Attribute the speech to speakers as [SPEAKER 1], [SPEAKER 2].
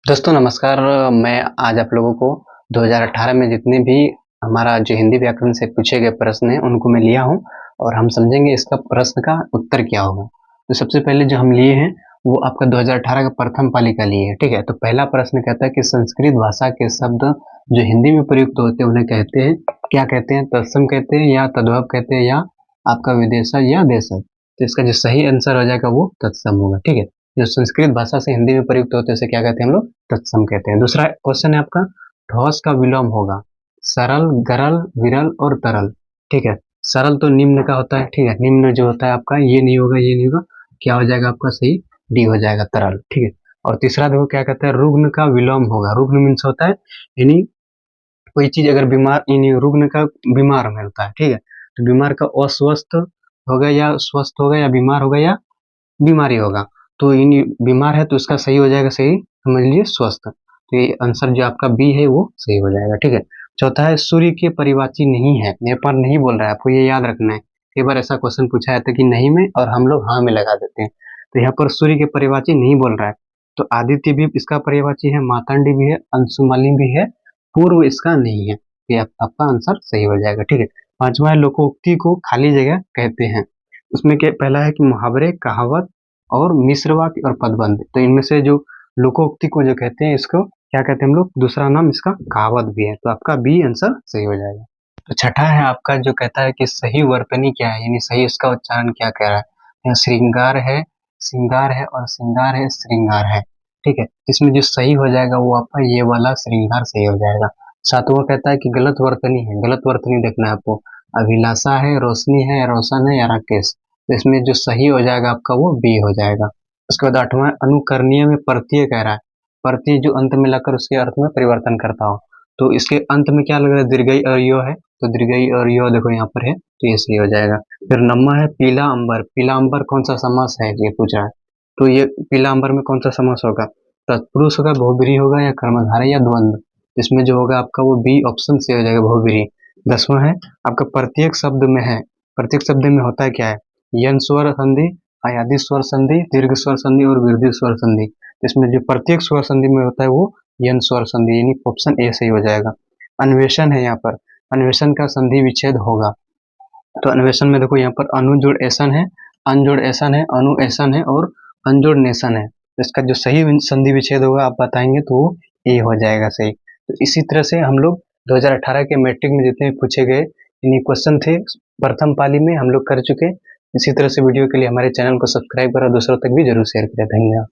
[SPEAKER 1] दोस्तों नमस्कार। मैं आज आप लोगों को 2018 में जितने भी हमारा जो हिंदी व्याकरण से पूछे गए प्रश्न हैं उनको मैं लिया हूँ और हम समझेंगे इसका प्रश्न का उत्तर क्या होगा। तो सबसे पहले जो हम लिए हैं वो आपका 2018 का प्रथम पाली का लिए है, ठीक है। तो पहला प्रश्न कहता है कि संस्कृत भाषा के शब्द जो हिंदी में प्रयुक्त होते हैं उन्हें कहते हैं क्या कहते हैं, तत्सम कहते हैं या तद्भव कहते हैं या आपका विदेशज या देशज। तो इसका जो सही आंसर हो जाएगा वो तत्सम होगा, ठीक है। जो संस्कृत भाषा से हिंदी में प्रयुक्त होते हैं उसे क्या कहते हैं हम लोग, तत्सम कहते हैं। दूसरा क्वेश्चन है आपका, ठोस का विलोम होगा सरल, गरल, विरल और तरल, ठीक है। सरल तो निम्न का होता है, ठीक है। निम्न जो होता है आपका ये नहीं होगा, ये नहीं होगा, क्या हो जाएगा आपका सही, डी हो जाएगा तरल, ठीक है। और तीसरा देखो क्या कहता है, रुग्ण का विलोम होगा। रुग्ण मीन्स होता है यानी कोई चीज अगर बीमार, यानी रुग्ण का बीमार में होता है, ठीक है। तो बीमार का अस्वस्थ होगा या स्वस्थ होगा या बीमार होगा या बीमारी होगा। तो इन बीमार है तो इसका सही हो जाएगा, सही समझ लीजिए स्वस्थ। तो ये आंसर जो आपका बी है वो सही हो जाएगा, ठीक है। चौथा है सूर्य के परिवाची नहीं है, यहाँ पर नहीं बोल रहा है, आपको ये याद रखना है। कई बार ऐसा क्वेश्चन पूछा जाता है कि नहीं में और हम लोग हाँ में लगा देते हैं। तो यहाँ पर सूर्य के परिवाची नहीं बोल रहा है, तो आदित्य भी इसका परिवाची है, मातंडी भी है, अंशुमाली भी है, पूर्व इसका नहीं है। ये आपका आंसर सही हो जाएगा, ठीक है। पांचवा है लोकोक्ति को खाली जगह कहते हैं। उसमें क्या पहला है कि मुहावरे, कहावत और मिश्र वाक्य और पदबंध। तो इनमें से जो लोकोक्ति को जो कहते हैं इसको क्या कहते हैं हम लोग, दूसरा नाम इसका कहावत भी है। तो आपका बी आंसर सही हो जाएगा। तो छठा है आपका जो कहता है कि सही वर्तनी क्या है, यानी सही इसका उच्चारण क्या कह रहा है। यहाँ श्रृंगार है, श्रृंगार है और श्रृंगार है, श्रृंगार है, ठीक है। इसमें जो सही हो जाएगा वो आपका ये वाला श्रृंगार सही हो जाएगा। सातवां कहता है कि गलत वर्तनी है, गलत वर्तनी देखना है आपको। अभिलाषा है, रोशनी है, रोशन है या राकेश। तो इसमें जो सही हो जाएगा आपका वो बी हो जाएगा। उसके बाद आठवां अनुकरणीय में प्रत्यय कह रहा है, प्रत्यय जो अंत में लगकर उसके अर्थ में परिवर्तन करता हो। तो इसके अंत में क्या लग रहा है, दीर्घई और यो है, तो दीर्घई और यो देखो यहाँ पर है, तो ये सही हो जाएगा। फिर नम्मा है पीला अंबर, पीला अंबर कौन सा समास है ये पूछ रहा है। तो ये पीला अंबर में कौन सा समास होगा, तत्पुरुष होगा, बहुब्रीहि होगा या कर्मधारय या द्वंद्व। इसमें जो होगा आपका वो बी ऑप्शन से हो जाएगा, बहुब्रीहि। 10वां है आपका प्रत्येक शब्द में है, प्रत्येक शब्द में होता है क्या है, यन स्वर संधि, अयादि स्वर संधि, दीर्घ स्वर संधि और वृद्धि स्वर संधि। इसमें जो प्रत्येक स्वर संधि में होता है वो यन स्वर संधि, यानी ऑप्शन ए सही हो जाएगा। अन्वेषण है, यहाँ पर अन्वेषण का संधि विच्छेद होगा। तो अन्वेषण में देखो यहाँ पर अनु जोड़ ऐसन है, अन जोड़ ऐसन है, अनु ऐसन है और अन जोड़ नेसन है। तो इसका जो सही संधि विच्छेद होगा आप बताएंगे तो वो ए हो जाएगा सही। तो इसी तरह से हम लोग 2018 के मैट्रिक में जितने पूछे गए यानी क्वेश्चन थे प्रथम पाली में हम लोग कर चुके। इसी तरह से वीडियो के लिए हमारे चैनल को सब्सक्राइब करो, दूसरों तक भी जरूर शेयर करें। धन्यवाद।